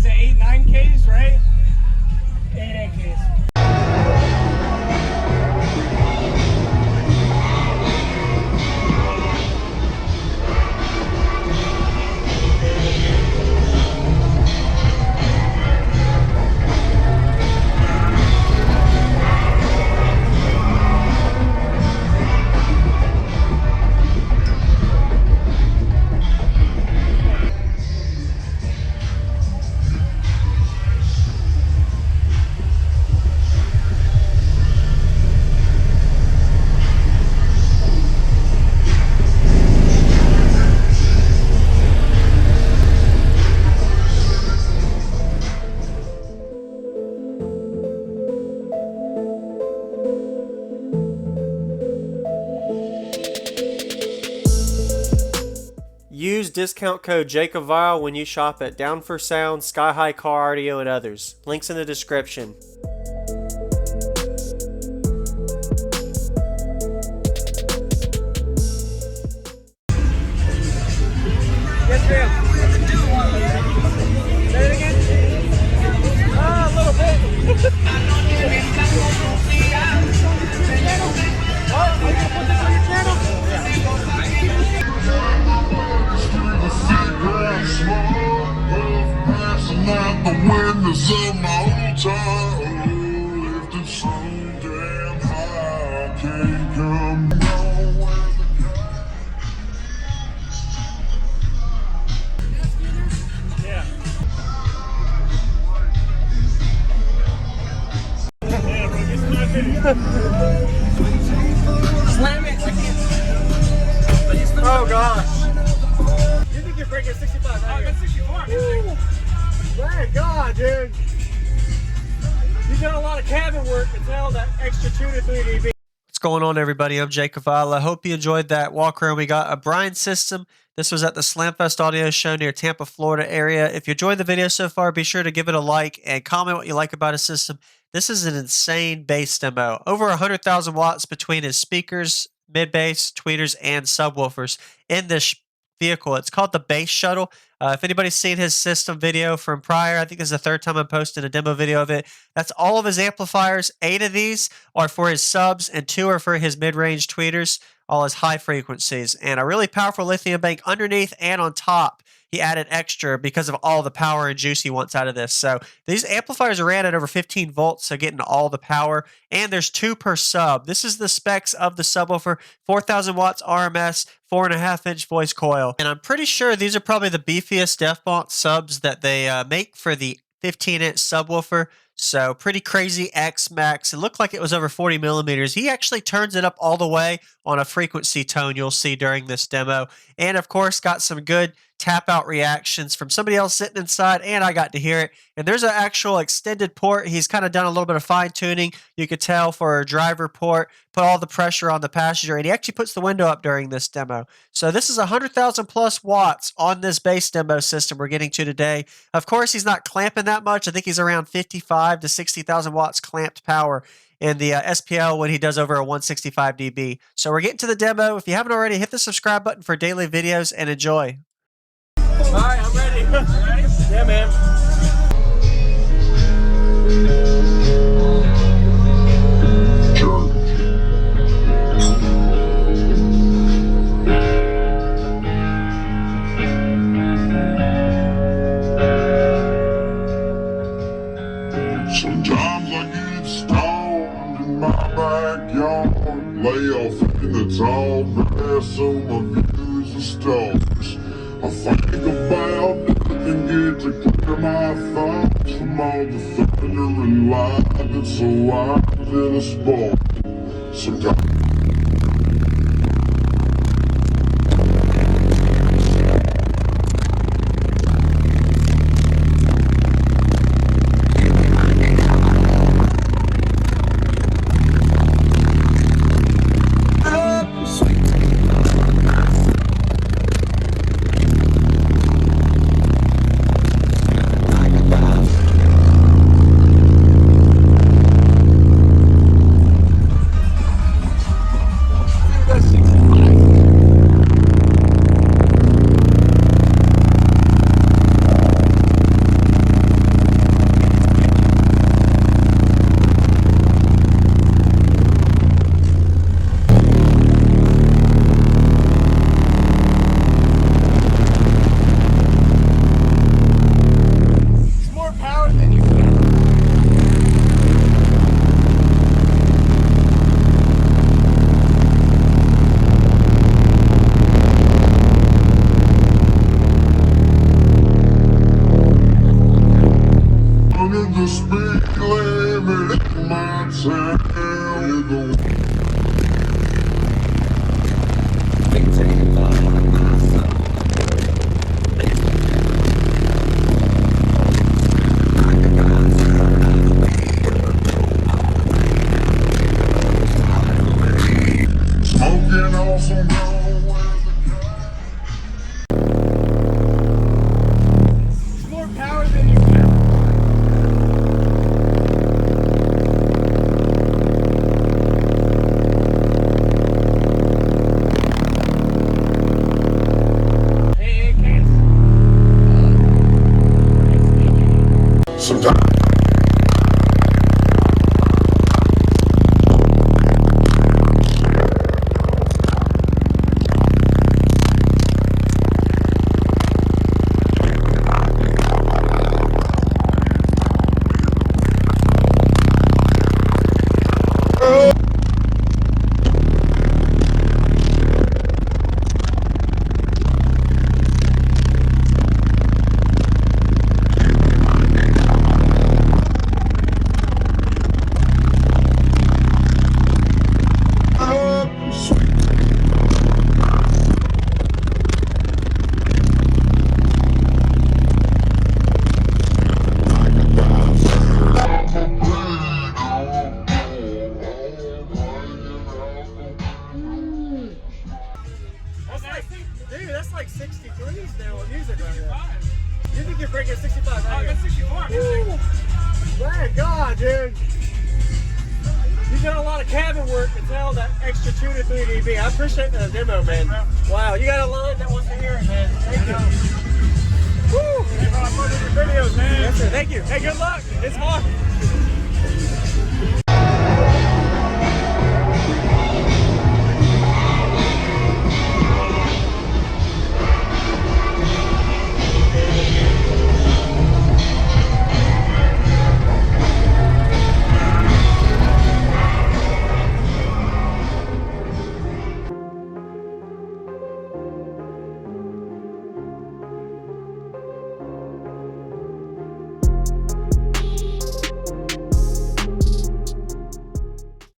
is it, 8-9Ks, right? 8-8Ks. Use discount code JacobViral when you shop at Down for Sound, SkyHigh Car Audio, and others. Links in the description. Yes, ma'am. Say it again. Ah, a little bit. Oh, are you gonna put this on your channel? Yeah. Passing out the windows of my hotel, lifted so damn high, I can't come nowhere. Yeah. Yeah, bro, get some Slam it. I can't. Oh gosh. You think you're breaking 65 right here? 64. Thank God, dude. You've done a lot of cabin work to tell that extra 2 to 3 dB. What's going on, everybody? I'm JacobViral. I hope you enjoyed that walk around. We got a Brian system. This was at the Slamfest audio show near Tampa, Florida area. If you enjoyed the video so far, be sure to give it a like and comment what you like about his system. This is an insane bass demo. Over 100,000 watts between his speakers, mid-bass, tweeters, and subwoofers in this vehicle. It's called the Bass Shuttle. If anybody's seen his system video from prior, I think this is the third time I'm posting a demo video of it. That's all of his amplifiers. 8 of these are for his subs and 2 are for his mid-range tweeters, all his high frequencies, and a really powerful lithium bank underneath and on top. He added extra because of all the power and juice he wants out of this. So these amplifiers are ran at over 15 volts, so getting all the power. And there's 2 per sub. This is the specs of the subwoofer: 4,000 watts RMS, 4.5-inch voice coil. And I'm pretty sure these are probably the beefiest Bonce subs that they make for the 15-inch subwoofer. So pretty crazy X max. It looked like it was over 40 millimeters. He actually turns it up all the way on a frequency tone you'll see during this demo. And of course got some good tap out reactions from somebody else sitting inside, and I got to hear it. And there's an actual extended port. He's kind of done a little bit of fine tuning, you could tell, for a driver port, put all the pressure on the passenger, and he actually puts the window up during this demo. So this is 100,000 plus watts on this bass demo system we're getting to today. Of course, he's not clamping that much. I think he's around 55 to 60,000 watts clamped power in the SPL when he does over a 165 dB. So we're getting to the demo. If you haven't already, hit the subscribe button for daily videos and enjoy. All right, I'm ready. You ready? Yeah, man. Sometimes I get stoned in my backyard, lay off in the tall grass so my views are stars. I think about nothing, get to clear my thoughts from all the thunder and lightning, so I feel a spark. Sometimes Sometimes Dude, that's like 63s now on music right now. You think you're breaking 65 right here? 64 music. My God, dude. You've done a lot of cabin work to tell that extra 2 to 3 dB. I appreciate the demo, man. Wow, you got a line that wants to hear it, man. Thank you. Woo! Thank you for your videos, man. Yes, sir. Thank you. Hey, good luck. It's hard.